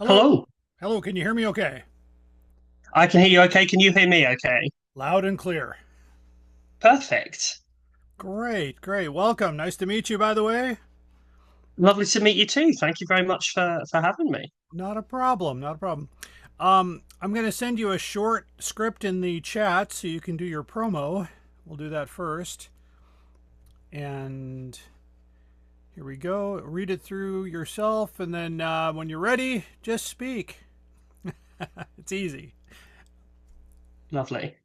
Hello. Hello. Hello, can you hear me okay? I can hear you okay. Can you hear me okay? Loud and clear. Perfect. Great, great. Welcome. Nice to meet you, by the way. Lovely to meet you too. Thank you very much for having me. Not a problem, not a problem. I'm going to send you a short script in the chat so you can do your promo. We'll do that first. And here we go. Read it through yourself, and then when you're ready, just speak. It's easy. Lovely.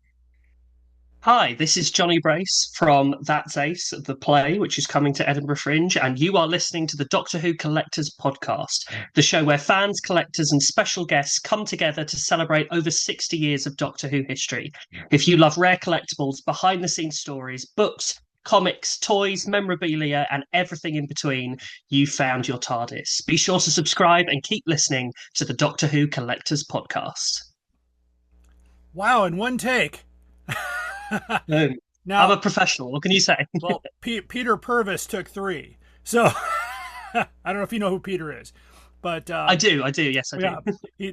Hi, this is Johnny Brace from That's Ace, the play, which is coming to Edinburgh Fringe, and you are listening to the Doctor Who Collectors podcast, the show where fans, collectors, and special guests come together to celebrate over 60 years of Doctor Who history. If you love rare collectibles, behind the scenes stories, books, comics, toys, memorabilia, and everything in between, you found your TARDIS. Be sure to subscribe and keep listening to the Doctor Who Collectors podcast. Wow, in one take. Boom. I'm Now, a professional. What can you say? well, Peter Purvis took three. So I don't know if you know who Peter is, but I do. I do. Yes, I do.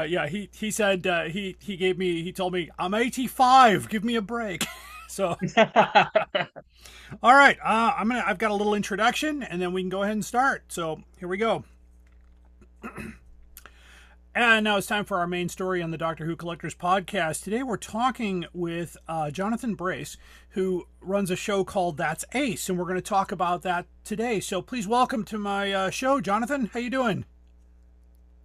yeah, he said he told me I'm 85. Give me a break. So all right, I've got a little introduction, and then we can go ahead and start. So here we go. And now it's time for our main story on the Doctor Who Collectors podcast. Today we're talking with Jonathan Brace, who runs a show called That's Ace, and we're going to talk about that today. So please welcome to my show, Jonathan. How you doing?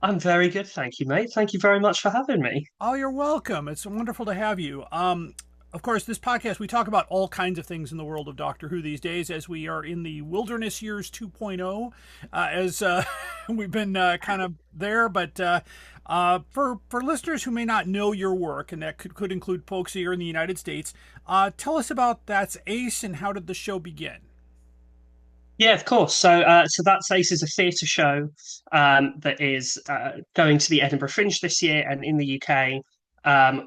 I'm very good, thank you, mate. Thank you very much for having me. Oh, you're welcome. It's wonderful to have you. Of course, this podcast, we talk about all kinds of things in the world of Doctor Who these days as we are in the Wilderness Years 2.0, as we've been kind of there. But for listeners who may not know your work, and that could include folks here in the United States, tell us about That's Ace and how did the show begin? Yeah, of course. So That's Ace is a theatre show that is going to the Edinburgh Fringe this year and in the UK,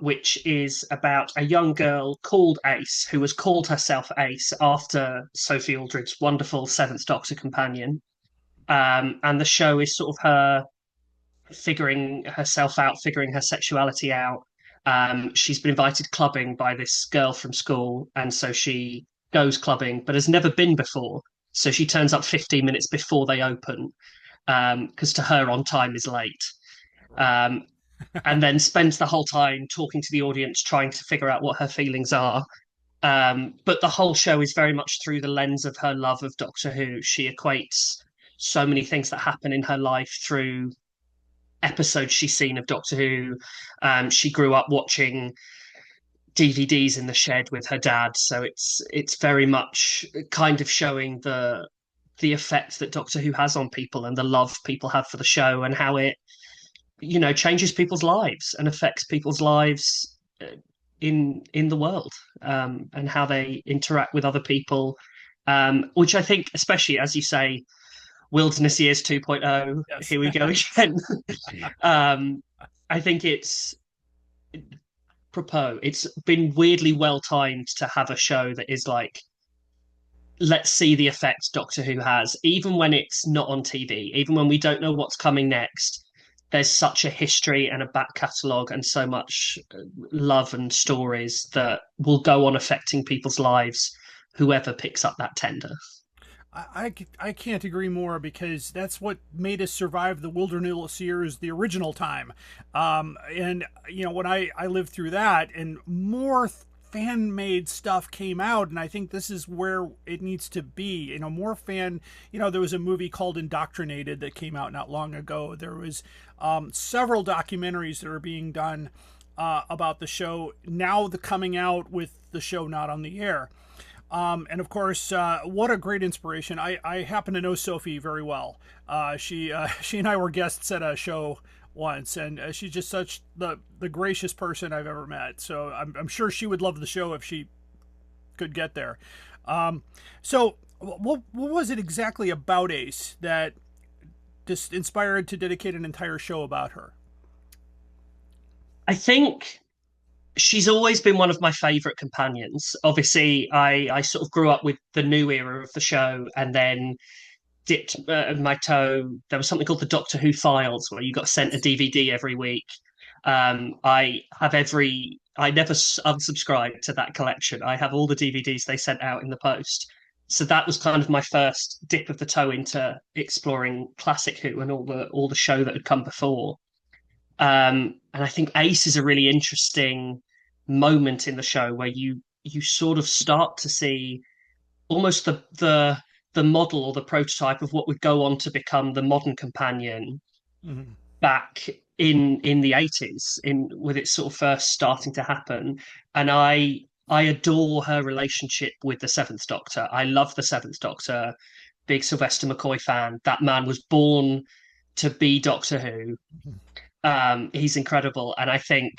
which is about a young girl called Ace who has called herself Ace after Sophie Aldred's wonderful Seventh Doctor companion. And the show is sort of her figuring herself out, figuring her sexuality out. She's been invited clubbing by this girl from school, and so she goes clubbing, but has never been before. So she turns up 15 minutes before they open, because to her, on time is late. Um, and then spends the whole time talking to the audience, trying to figure out what her feelings are. But the whole show is very much through the lens of her love of Doctor Who. She equates so many things that happen in her life through episodes she's seen of Doctor Who. She grew up watching DVDs in the shed with her dad, so it's very much kind of showing the effect that Doctor Who has on people and the love people have for the show and how it changes people's lives and affects people's lives in the world, and how they interact with other people, which I think, especially as you say, Wilderness Years 2.0, Yes. here we go again. um, I think it's been weirdly well timed to have a show that is like, let's see the effect Doctor Who has, even when it's not on TV, even when we don't know what's coming next. There's such a history and a back catalogue and so much love and stories that will go on affecting people's lives, whoever picks up that tender. I can't agree more because that's what made us survive the wilderness years the original time. And, when I lived through that and more fan made stuff came out, and I think this is where it needs to be. More fan, there was a movie called Indoctrinated that came out not long ago. There was several documentaries that are being done about the show now, the coming out with the show not on the air. And of course, what a great inspiration! I happen to know Sophie very well. She and I were guests at a show once, and she's just such the gracious person I've ever met. So I'm sure she would love the show if she could get there. So what was it exactly about Ace that just inspired to dedicate an entire show about her? I think she's always been one of my favorite companions. Obviously, I sort of grew up with the new era of the show, and then dipped my toe. There was something called the Doctor Who Files, where you got sent a Yes. DVD every week. I never unsubscribed to that collection. I have all the DVDs they sent out in the post. So that was kind of my first dip of the toe into exploring classic Who and all the show that had come before. And I think Ace is a really interesting moment in the show where you sort of start to see almost the model or the prototype of what would go on to become the modern companion Hmm. back in the 80s in with it sort of first starting to happen. And I adore her relationship with the Seventh Doctor. I love the Seventh Doctor. Big Sylvester McCoy fan. That man was born to be Doctor Who. He's incredible, and I think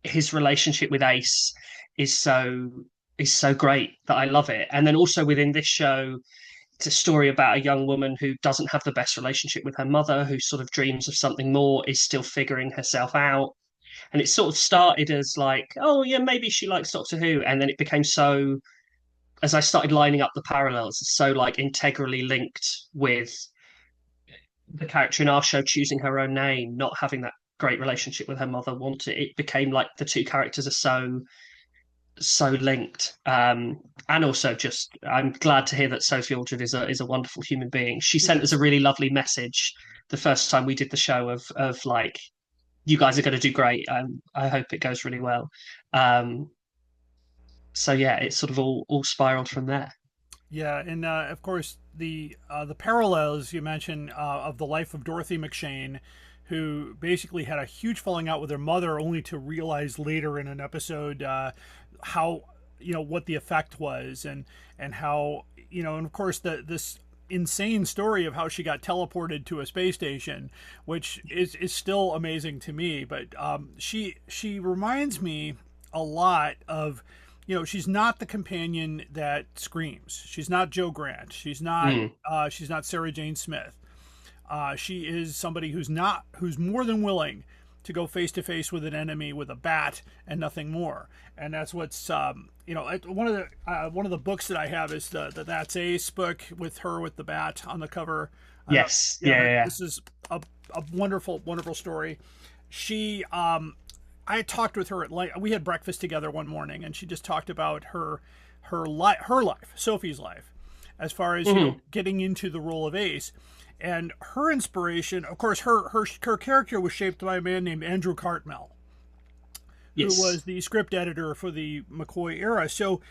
his relationship with Ace is so is so great that I love it. And then also within this show, it's a story about a young woman who doesn't have the best relationship with her mother, who sort of dreams of something more, is still figuring herself out. And it sort of started as like, oh yeah, maybe she likes Doctor Who, and then it became so as I started lining up the parallels, so like integrally linked with the character in our show choosing her own name, not having that great relationship with her mother, wanted it became like the two characters are so linked. And also, just I'm glad to hear that Sophie Aldred is a wonderful human being. She sent us a Yes. really lovely message the first time we did the show of like, you guys are going to do great. I hope it goes really well. Um, so yeah, it's sort of all spiraled from there. Yeah, and of course the parallels you mentioned of the life of Dorothy McShane, who basically had a huge falling out with her mother, only to realize later in an episode how what the effect was, and how and of course this insane story of how she got teleported to a space station, which is still amazing to me. But she reminds me a lot of she's not the companion that screams. She's not Joe Grant. Mm, She's not Sarah Jane Smith. She is somebody who's more than willing to go face to face with an enemy with a bat and nothing more. And that's what's one of the books that I have is the That's Ace book with her with the bat on the cover. I don't, yes, yeah, yeah, yeah, yeah. this is a wonderful story. She I talked with her we had breakfast together one morning, and she just talked about her life, Sophie's life, as far as Mhm. getting into the role of Ace, and her inspiration. Of course, her character was shaped by a man named Andrew Cartmel, who was Yes. the script editor for the McCoy era. So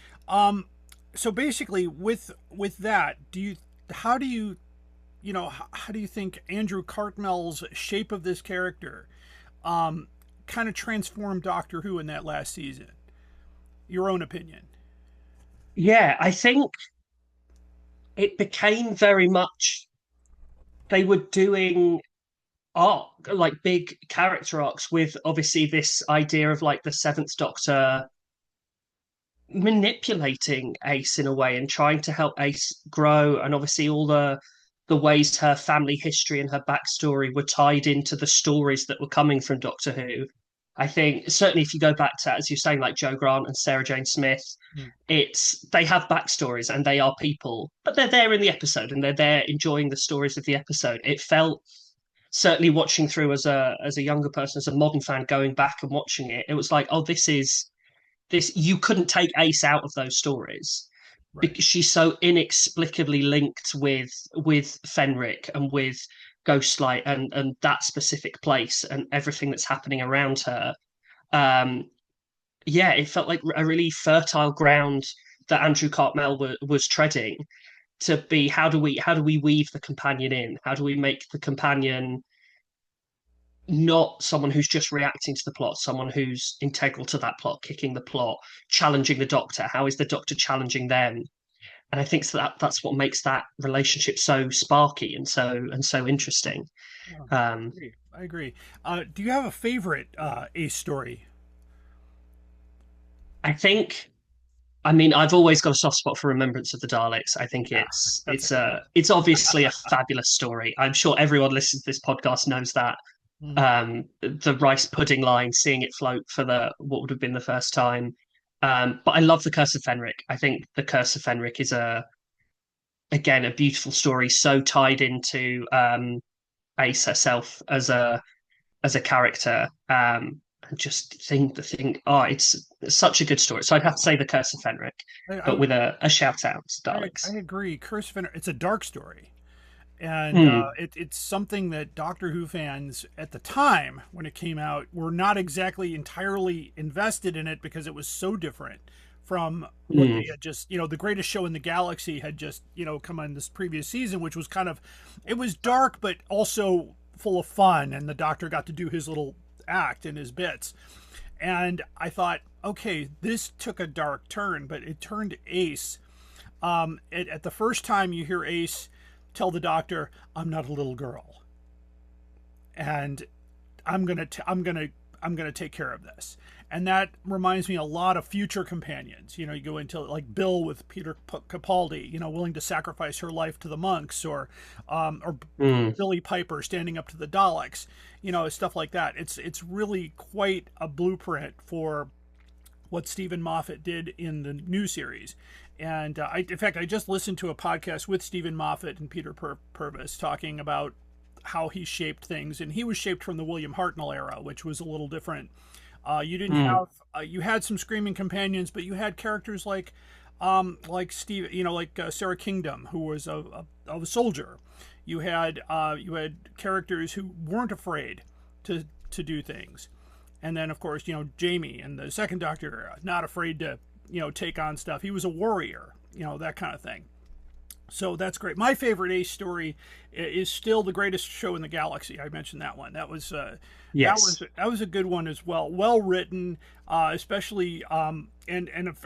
basically, with that, how do you how do you think Andrew Cartmel's shape of this character kind of transformed Doctor Who in that last season? Your own opinion. Yeah, I think it became very much they were doing arc like big character arcs with obviously this idea of like the Seventh Doctor manipulating Ace in a way and trying to help Ace grow, and obviously all the ways her family history and her backstory were tied into the stories that were coming from Doctor Who. I think certainly if you go back to, as you're saying, like Joe Grant and Sarah Jane Smith, Mm. it's they have backstories and they are people, but they're there in the episode and they're there enjoying the stories of the episode. It felt certainly watching through as a younger person, as a modern fan, going back and watching it, it was like, oh, this you couldn't take Ace out of those stories Right. because she's so inexplicably linked with Fenric and with Ghostlight and that specific place and everything that's happening around her. Um, yeah, it felt like a really fertile ground that Andrew Cartmel was treading to be how do we weave the companion in? How do we make the companion not someone who's just reacting to the plot, someone who's integral to that plot, kicking the plot, challenging the Doctor? How is the Doctor challenging them? And I think that's what makes that relationship so sparky and so interesting. Oh, I Um, agree. I agree. Do you have a favorite Ace story? I think I mean, I've always got a soft spot for Remembrance of the Daleks. I think Yeah, that's a good one. it's obviously a fabulous story. I'm sure everyone listening to this podcast knows that. Hmm. The rice pudding line, seeing it float for the what would have been the first time. But I love the Curse of Fenric. I think the Curse of Fenric is a again, a beautiful story, so tied into Ace herself as a character. And just think, oh, it's such a good story. So I'd have to say The Curse of Fenric, I but with a shout out to I Daleks. agree. Curse of Fenrir, it's a dark story. And Mm, it's something that Doctor Who fans at the time when it came out were not exactly entirely invested in it because it was so different from what they mm, had just, the greatest show in the galaxy had just, come on this previous season, which was kind of, it was dark, but also full of fun. And the Doctor got to do his little act and his bits. And I thought, okay, this took a dark turn, but it turned Ace. At the first time you hear Ace tell the Doctor, "I'm not a little girl, and I'm gonna take care of this." And that reminds me a lot of future companions. You go into like Bill with Peter Capaldi, willing to sacrifice her life to the monks, or mm. Billy Piper standing up to the Daleks, stuff like that. It's really quite a blueprint for what Stephen Moffat did in the new series. And in fact, I just listened to a podcast with Stephen Moffat and Peter Purvis talking about how he shaped things, and he was shaped from the William Hartnell era, which was a little different. You didn't Mm. have you had some screaming companions, but you had characters like Steve, like Sarah Kingdom, who was a soldier. You had characters who weren't afraid to do things. And then, of course, Jamie and the second Doctor era, not afraid to, take on stuff. He was a warrior, that kind of thing. So that's great. My favorite Ace story is still The Greatest Show in the Galaxy. I mentioned that one. Yes. That was a good one as well. Well written, especially and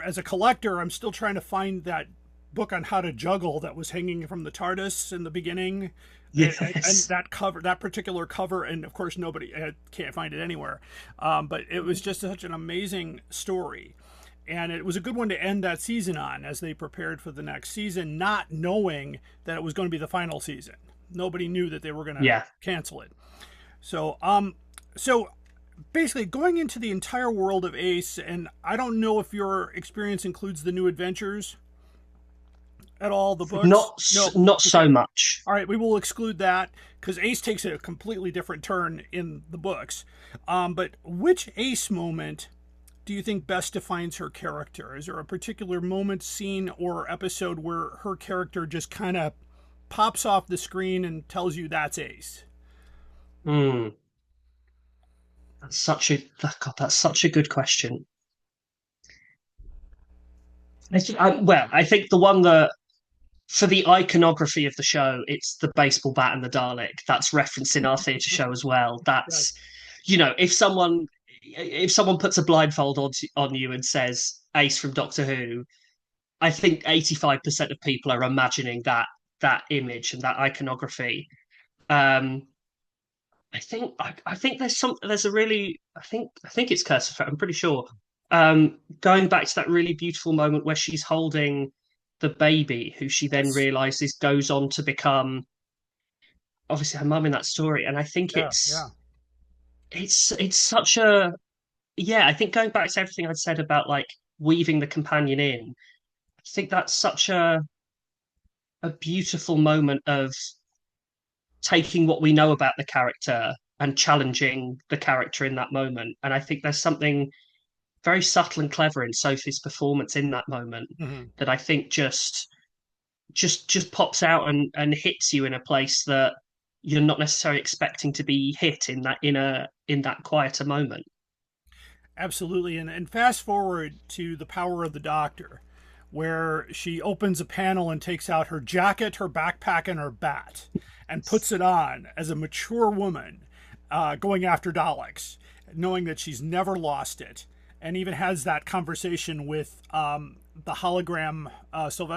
as a collector, I'm still trying to find that book on how to juggle that was hanging from the TARDIS in the beginning. And Yes. that particular cover, and of course nobody can't find it anywhere. But it was just such an amazing story, and it was a good one to end that season on as they prepared for the next season, not knowing that it was going to be the final season. Nobody knew that they were going to Yeah. cancel it. So, so basically going into the entire world of Ace, and I don't know if your experience includes the New Adventures at all, the books. No. Not Okay. so much. All right, we will exclude that because Ace takes a completely different turn in the books. But which Ace moment do you think best defines her character? Is there a particular moment, scene, or episode where her character just kind of pops off the screen and tells you that's Ace? Mm. That's such a God, that's such a good question. I think the one that for the iconography of the show, it's the baseball bat and the Dalek. That's referenced in our theatre show as well. Yes. That's if someone puts a blindfold on you and says Ace from Doctor Who, I think 85% of people are imagining that image and that iconography. Um, I think there's a really I think it's Curse of Fate, I'm pretty sure. Going back to that really beautiful moment where she's holding the baby, who she then Yes. realizes goes on to become obviously her mum in that story, and I think Yeah. Yeah. it's such a yeah. I think going back to everything I'd said about like weaving the companion in, I think that's such a beautiful moment of taking what we know about the character and challenging the character in that moment. And I think there's something very subtle and clever in Sophie's performance in that moment Hmm. that I think just pops out and hits you in a place that you're not necessarily expecting to be hit in that quieter moment. Absolutely. And fast forward to The Power of the Doctor, where she opens a panel and takes out her jacket, her backpack, and her bat and puts it on as a mature woman going after Daleks, knowing that she's never lost it, and even has that conversation with the hologram,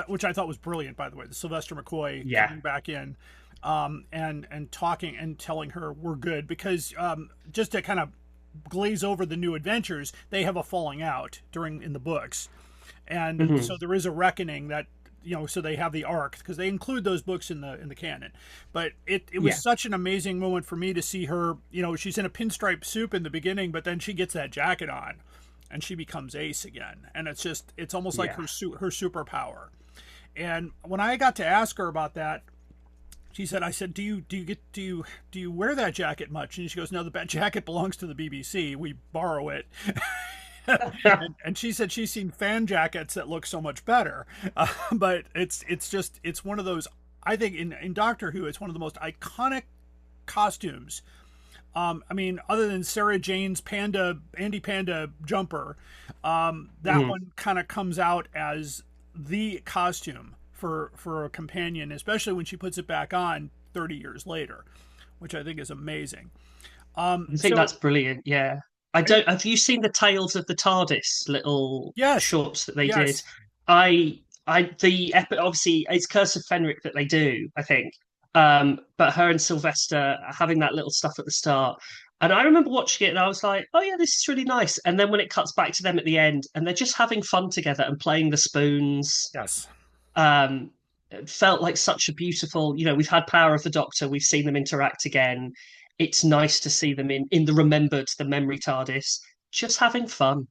which I thought was brilliant, by the way, the Sylvester McCoy Yeah. coming back in. And talking and telling her we're good because just to kind of glaze over the New Adventures, they have a falling out during in the books, and so Mhm. there is a reckoning that so they have the arc because they include those books in the canon. But it was Yeah. such an amazing moment for me to see her. She's in a pinstripe suit in the beginning, but then she gets that jacket on, and she becomes Ace again, and it's almost like Yeah. her superpower. And when I got to ask her about that, she said, I said, do you wear that jacket much? And she goes, no, the jacket belongs to the BBC. We borrow it. And she said she's seen fan jackets that look so much better. But it's one of those, I think in Doctor Who, it's one of the most iconic costumes. I mean, other than Sarah Jane's Andy Panda jumper, that Mhm. one kind of comes out as the costume for a companion, especially when she puts it back on 30 years later, which I think is amazing. I think So that's brilliant. Yeah. I and don't. Have you seen the Tales of the TARDIS little yes, shorts that they did? yes, Obviously it's Curse of Fenric that they do, I think. But her and Sylvester having that little stuff at the start, and I remember watching it and I was like, oh yeah, this is really nice. And then when it cuts back to them at the end and they're just having fun together and playing the spoons, yes. it felt like such a beautiful, we've had Power of the Doctor, we've seen them interact again. It's nice to see them in the memory TARDIS, just having fun,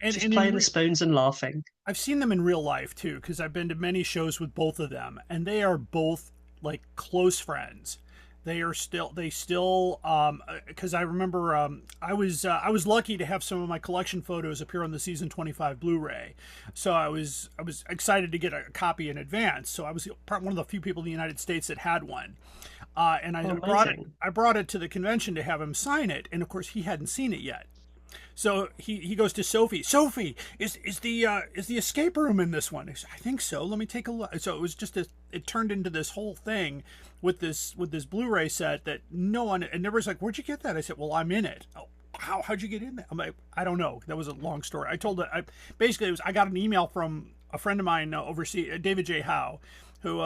just And in playing the spoons and laughing. I've seen them in real life too, because I've been to many shows with both of them, and they are both like close friends. They still because I remember I was lucky to have some of my collection photos appear on the season 25 Blu-ray, so I was excited to get a copy in advance. So I was one of the few people in the United States that had one, and Oh, amazing. I brought it to the convention to have him sign it, and of course he hadn't seen it yet. So he goes to Sophie. Sophie, is the escape room in this one? Said, I think so. Let me take a look. So it was just it turned into this whole thing with this Blu-ray set that no one, and everybody's like, where'd you get that? I said, well, I'm in it. Oh, how'd you get in there? I'm like, I don't know. That was a long story. I told it. Basically it was I got an email from a friend of mine overseas, David J. Howe, who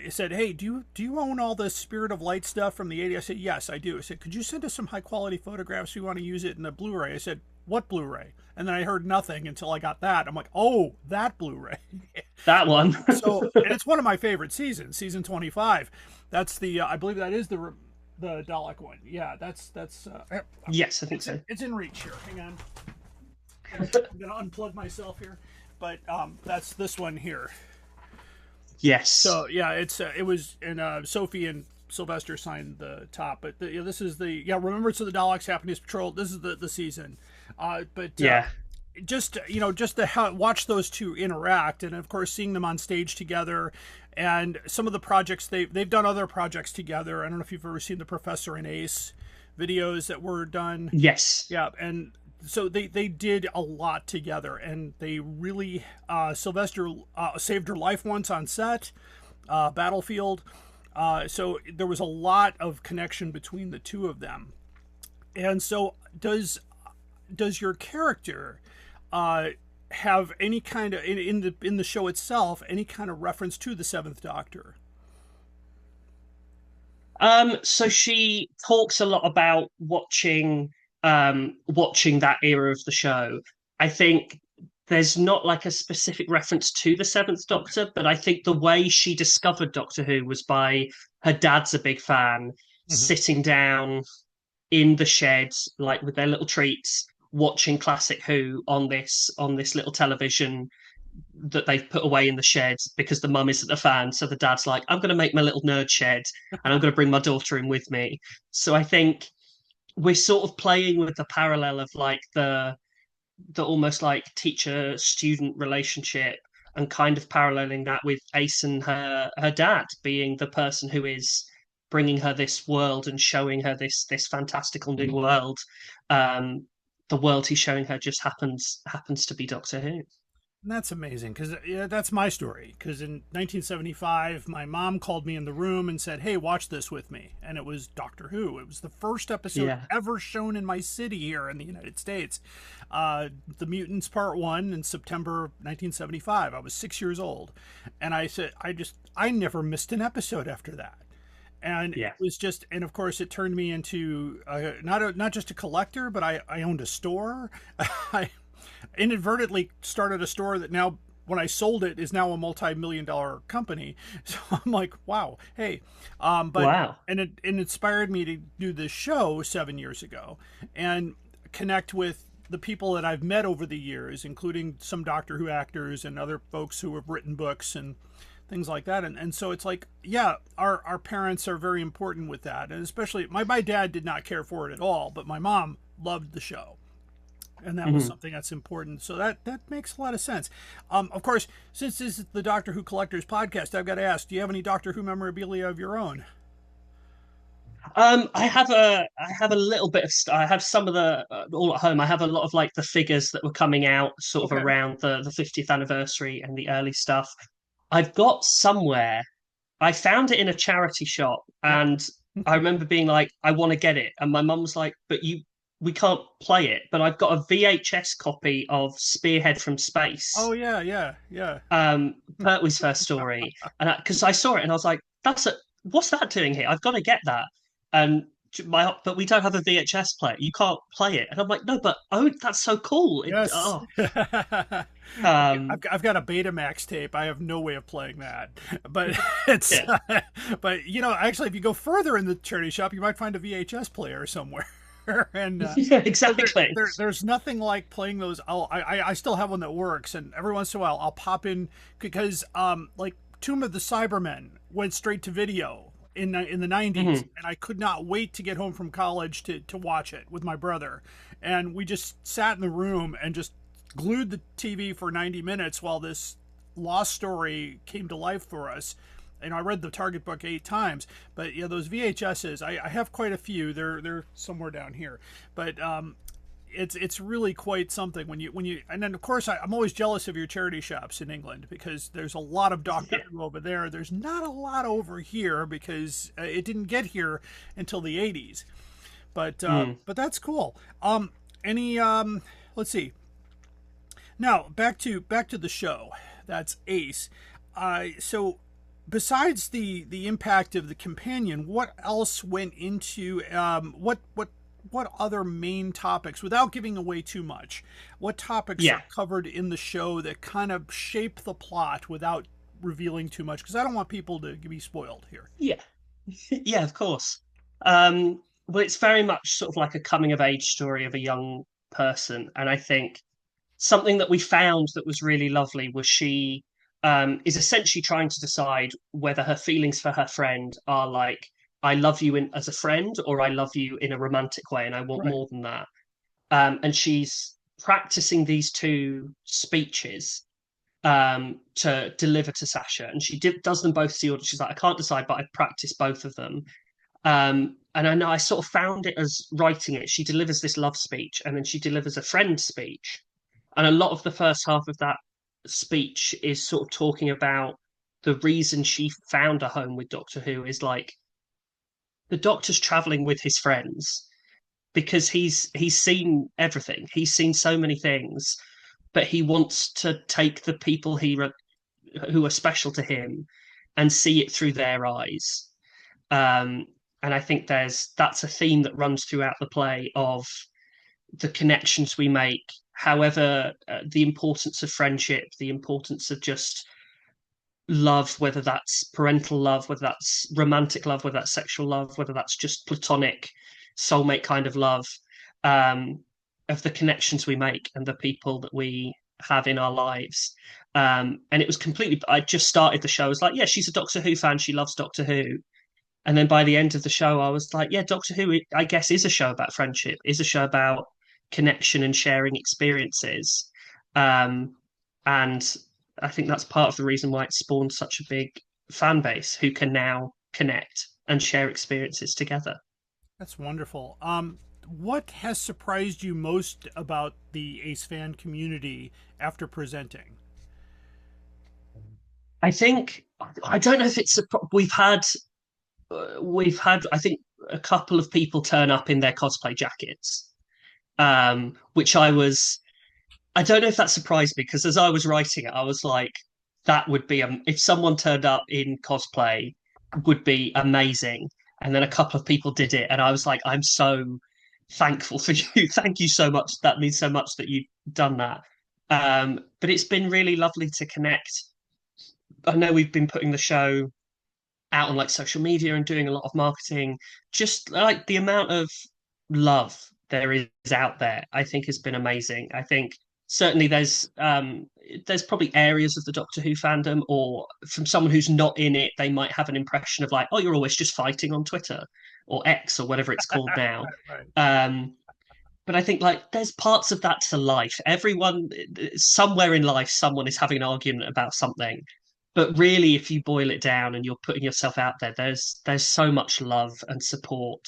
said, "Hey, do you own all the Spirit of Light stuff from the '80s?" I said, "Yes, I do." I said, "Could you send us some high quality photographs? We want to use it in the Blu-ray." I said, "What Blu-ray?" And then I heard nothing until I got that. I'm like, "Oh, that Blu-ray." That one. So, and it's one of my favorite seasons, season 25. That's the I believe that is the Dalek one. Yeah, that's Yes, I think so. it's in reach here. Hang on, I'm gonna unplug myself here, but that's this one here. Yes. So yeah, it was and Sophie and Sylvester signed the top, but this is the Remembrance of the Daleks, Happiness Patrol. This is the season, but Yeah. just just to watch those two interact, and of course seeing them on stage together, and some of the projects they've done other projects together. I don't know if you've ever seen the Professor and Ace videos that were done. Yes. Yeah, and so they did a lot together, and they really Sylvester saved her life once on set, Battlefield. So there was a lot of connection between the two of them. And so does your character have any kind of in the show itself any kind of reference to the Seventh Doctor? So she talks a lot about watching that era of the show. I think there's not like a specific reference to the Seventh Doctor, but I think the way she discovered Doctor Who was by her dad's a big fan, Mm-hmm. sitting down in the shed, like with their little treats, watching classic Who on this little television that they've put away in the shed because the mum isn't a fan. So the dad's like, I'm going to make my little nerd shed and I'm going to bring my daughter in with me. So I think we're sort of playing with the parallel of like the almost like teacher student relationship and kind of paralleling that with Ace and her dad being the person who is bringing her this world and showing her this fantastical new world. Um, the world he's showing her just happens to be Doctor Who. That's amazing because that's my story. Because in 1975, my mom called me in the room and said, "Hey, watch this with me," and it was Doctor Who. It was the first episode Yeah. ever shown in my city here in the United States. The Mutants Part One in September 1975. I was 6 years old, and I said, I never missed an episode after that. And it Yeah. was just, and of course, it turned me into not just a collector, but I owned a store. I inadvertently started a store that now when I sold it is now a multi-million-dollar company. So I'm like, wow, hey, but Wow. and it inspired me to do this show 7 years ago and connect with the people that I've met over the years, including some Doctor Who actors and other folks who have written books and things like that. And so it's like, yeah, our parents are very important with that. And especially my dad did not care for it at all, but my mom loved the show. And that was Mhm. something that's important. So that makes a lot of sense. Of course, since this is the Doctor Who Collectors podcast, I've got to ask, do you have any Doctor Who memorabilia of your own? I have a little bit of I have some of the all at home. I have a lot of like the figures that were coming out sort of Okay. around the 50th anniversary and the early stuff. I've got somewhere. I found it in a charity shop, Yep. and I remember being like, I want to get it, and my mum was like, but we can't play it. But I've got a VHS copy of Spearhead from Space, Oh yeah, yeah, yeah. Pertwee's first story, and because I saw it and I was like, what's that doing here? I've got to get that. And but we don't have a VHS player. You can't play it. And I'm like, no, but oh, that's so cool. Yes. Um, I've got a Betamax tape. I have no way of playing that, but it's yeah, but actually, if you go further in the charity shop, you might find a VHS player somewhere. and yeah, so exactly. there's nothing like playing those. I still have one that works, and every once in a while I'll pop in because like Tomb of the Cybermen went straight to video in the 90s, Mhm. and I could not wait to get home from college to watch it with my brother, and we just sat in the room and just glued the TV for 90 minutes while this lost story came to life for us. And I read the Target book 8 times, but yeah, those VHSs, I have quite a few. They're somewhere down here, but it's really quite something when you and then of course I'm always jealous of your charity shops in England because there's a lot of Doctor Yeah. Who over there. There's not a lot over here because it didn't get here until the 80s. Mm. But that's cool. Any let's see. Now back to the show. That's Ace. So besides the impact of the companion, what else went into what other main topics, without giving away too much, what topics Yeah. are covered in the show that kind of shape the plot without revealing too much? Because I don't want people to be spoiled here. Yeah. Yeah, of course. Well, it's very much sort of like a coming of age story of a young person. And I think something that we found that was really lovely was she is essentially trying to decide whether her feelings for her friend are like, I love you as a friend or I love you in a romantic way and I want Right. more than that. And she's practicing these two speeches to deliver to Sasha. And she does them both to the audience. She's like, I can't decide, but I've practiced both of them. And I know I sort of found it as writing it. She delivers this love speech and then she delivers a friend speech. And a lot of the first half of that speech is sort of talking about the reason she found a home with Doctor Who is like the Doctor's traveling with his friends because he's seen everything. He's seen so many things, but he wants to take the people who are special to him and see it through their eyes. Um, and I think that's a theme that runs throughout the play of the connections we make, however, the importance of friendship, the importance of just love, whether that's parental love, whether that's romantic love, whether that's sexual love, whether that's just platonic, soulmate kind of love, um, of the connections we make and the people that we have in our lives. And it was completely, I just started the show. I was like, yeah, she's a Doctor Who fan. She loves Doctor Who. And then by the end of the show, I was like, yeah, Doctor Who, I guess, is a show about friendship, is a show about connection and sharing experiences. Um, and I think that's part of the reason why it spawned such a big fan base who can now connect and share experiences together. That's wonderful. What has surprised you most about the Ace fan community after presenting? I think I don't know if it's we've had I think a couple of people turn up in their cosplay jackets, which I don't know if that surprised me because as I was writing it, I was like, that would be if someone turned up in cosplay would be amazing. And then a couple of people did it, and I was like, I'm so thankful for you. Thank you so much. That means so much that you've done that. But it's been really lovely to connect. I know we've been putting the show out on like social media and doing a lot of marketing. Just like the amount of love there is out there, I think has been amazing. I think certainly there's probably areas of the Doctor Who fandom, or from someone who's not in it, they might have an impression of like, oh, you're always just fighting on Twitter or X or whatever it's called now. Right. Um, but I think like there's parts of that to life. Everyone somewhere in life, someone is having an argument about something. But really, if you boil it down and you're putting yourself out there, there's so much love and support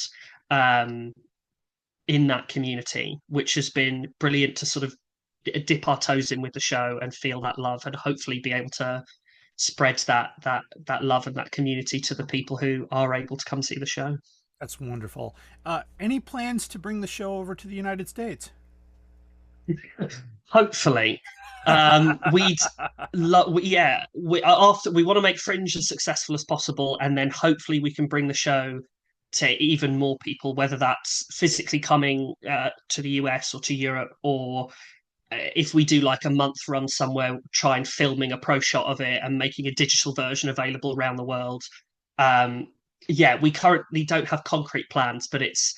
um, in that community, which has been brilliant to sort of dip our toes in with the show and feel that love, and hopefully be able to spread that love and that community to the people who are able to come see the show. That's wonderful. Any plans to bring the show over to the United States? Hopefully, we'd yeah, after we want to make Fringe as successful as possible, and then hopefully we can bring the show to even more people, whether that's physically coming to the US or to Europe, or if we do like a month run somewhere, try and filming a pro shot of it and making a digital version available around the world. Um, yeah, we currently don't have concrete plans, but it's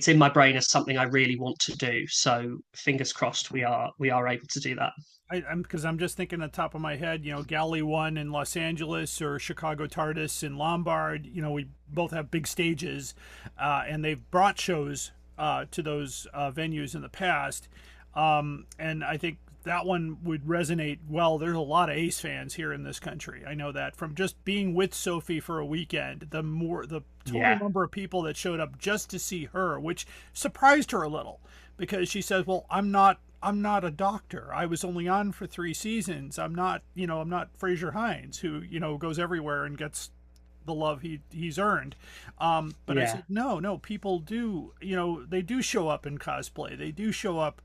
in my brain as something I really want to do. So fingers crossed we are able to do that. I'm because I'm just thinking on the top of my head, Galley One in Los Angeles or Chicago TARDIS in Lombard. We both have big stages, and they've brought shows to those venues in the past. And I think that one would resonate well. There's a lot of Ace fans here in this country. I know that from just being with Sophie for a weekend. The total Yeah, number of people that showed up just to see her, which surprised her a little, because she says, "Well, I'm not a doctor. I was only on for 3 seasons. I'm not Fraser Hines, who goes everywhere and gets the love he's earned." But I yeah, said, no, people do. They do show up in cosplay. They do show up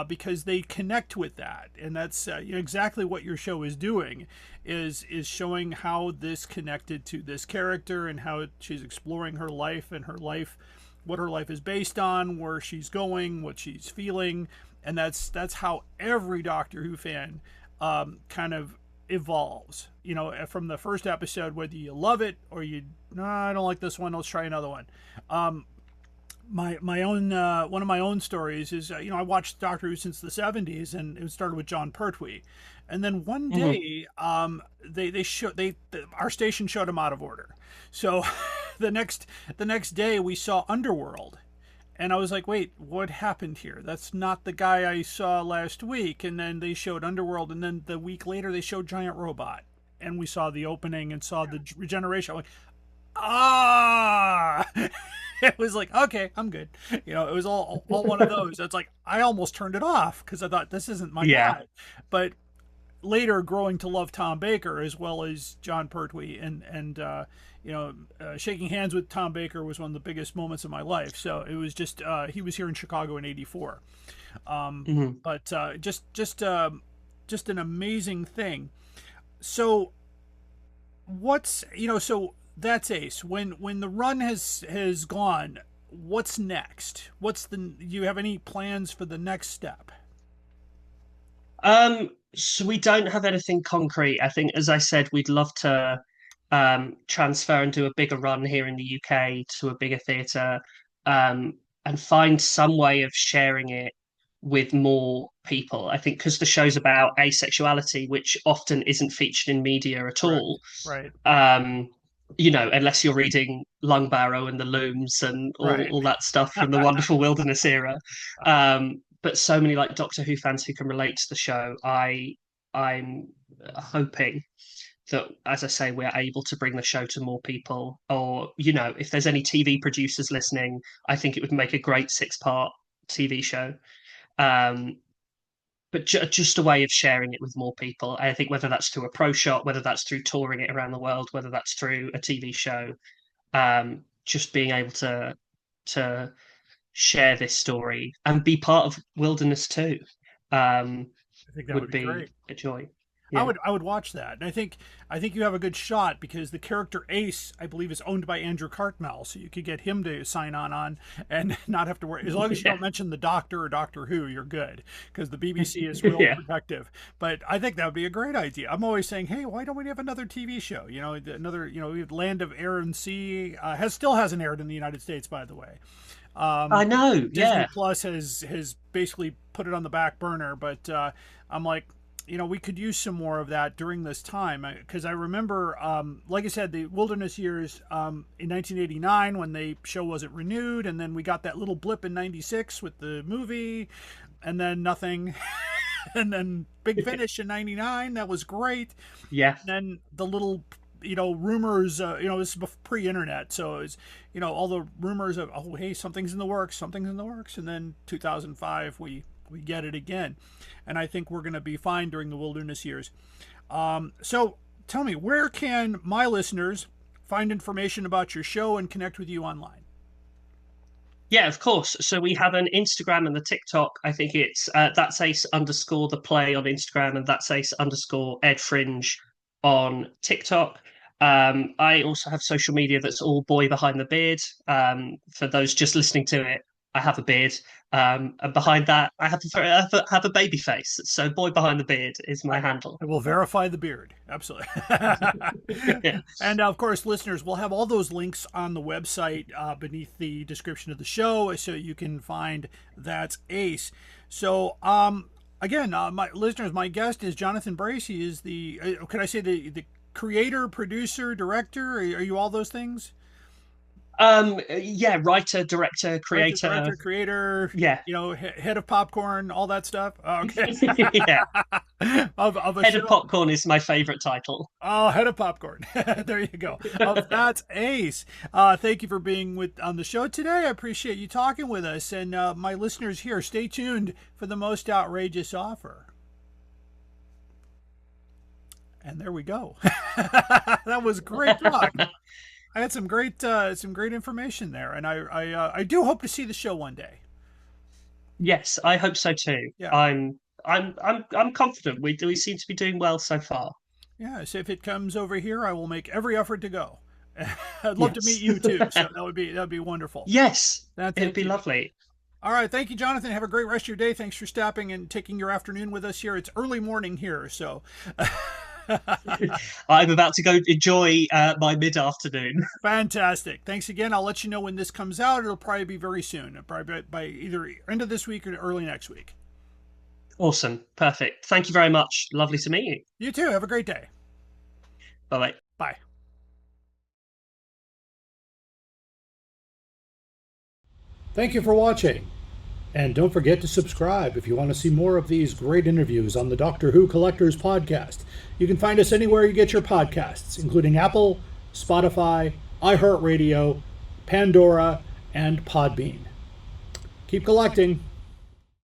because they connect with that, and that's exactly what your show is doing, is showing how this connected to this character and how she's exploring her life and what her life is based on, where she's going, what she's feeling, and that's how every Doctor Who fan kind of evolves. From the first episode, whether you love it or you, no, I don't like this one, let's try another one. My own one of my own stories is I watched Doctor Who since the '70s, and it started with John Pertwee, and then one mhm, day our station showed him out of order, so the next day we saw Underworld, and I was like, wait, what happened here? That's not the guy I saw last week. And then they showed Underworld, and then the week later they showed Giant Robot, and we saw the opening and saw the regeneration. I'm like, ah. It was like, okay, I'm good. It was all one of those. It's like I almost turned it off because I thought this isn't my yeah, guy. But later, growing to love Tom Baker as well as John Pertwee, and shaking hands with Tom Baker was one of the biggest moments of my life. So it was just he was here in Chicago in '84, mhm. but just an amazing thing. So so that's Ace. When the run has gone, what's next? Do you have any plans for the next step? So we don't have anything concrete. I think, as I said, we'd love to transfer and do a bigger run here in the UK to a bigger theatre, and find some way of sharing it with more people. I think because the show's about asexuality, which often isn't featured in media at Correct. all. Right. Um, unless you're reading Lung Barrow and the Looms and all, Right. all that stuff from the Wonderful Wilderness era. But so many like Doctor Who fans who can relate to the show. I'm hoping that, as I say, we're able to bring the show to more people. Or, if there's any TV producers listening, I think it would make a great 6-part TV show. Um, but just a way of sharing it with more people. I think whether that's through a pro shot, whether that's through touring it around the world, whether that's through a TV show, just being able to share this story and be part of Wilderness too, um, I think that would would be be great. a joy. I Yeah. would I would watch that, and I think you have a good shot because the character Ace, I believe, is owned by Andrew Cartmel, so you could get him to sign on and not have to worry. As long as you Yeah. don't mention the Doctor or Doctor Who, you're good because the BBC is real Yeah. protective. But I think that would be a great idea. I'm always saying, hey, why don't we have another TV show? Another Land of Air and Sea still hasn't aired in the United States, by the way. I know, Disney yeah. Plus has basically put it on the back burner, but I'm like, we could use some more of that during this time because I remember, like I said, the Wilderness Years in 1989 when the show wasn't renewed, and then we got that little blip in '96 with the movie, and then nothing, and then Big Finish in '99 that was great, Yeah. and then the little rumors, this is pre-internet, so it was, all the rumors of, oh, hey, something's in the works, and then 2005 we get it again, and I think we're going to be fine during the Wilderness Years. So tell me, where can my listeners find information about your show and connect with you online? Yeah, of course. So we have an Instagram and the TikTok. I think it's that's ace underscore the play on Instagram, and that's ace underscore Ed Fringe on TikTok. I also have social media that's all boy behind the beard. For those just listening to it, I have a beard. And behind that, I have a baby face. So boy behind the beard is my handle. I will verify the beard. Absolutely. Yeah. And of course, listeners, we'll have all those links on the website beneath the description of the show so you can find That's Ace. So, again, my listeners, my guest is Jonathan Brace. He is could I say the creator, producer, director? Are you all those things? Yeah, writer, director, creator. Creator, Yeah. head of popcorn, all that stuff. Oh, okay. Yeah. of a Head show. of Popcorn is my favorite title. Oh, head of popcorn. There you go. That's Ace. Thank you for being on the show today. I appreciate you talking with us. And my listeners here, stay tuned for the most outrageous offer. And there we go. That was great talk. I had some great information there, and I do hope to see the show one day. Yes, I hope so too. Yeah. I'm confident. We seem to be doing well so far. Yeah, so if it comes over here, I will make every effort to go. I'd love to meet you too. So that'd be wonderful. Yes, it'd Thank be you. lovely. All right, thank you, Jonathan. Have a great rest of your day. Thanks for stopping and taking your afternoon with us here. It's early morning here, so. I'm about to go enjoy my mid-afternoon. Fantastic. Thanks again. I'll let you know when this comes out. It'll probably be very soon, probably by either end of this week or early next week. Awesome. Perfect. Thank you very much. Lovely to meet you. You too. Have a great day. Bye-bye. Bye. Thank you for watching. And don't forget to subscribe if you want to see more of these great interviews on the Doctor Who Collectors podcast. You can find us anywhere you get your podcasts, including Apple, Spotify, iHeartRadio, Pandora, and Podbean. Keep collecting.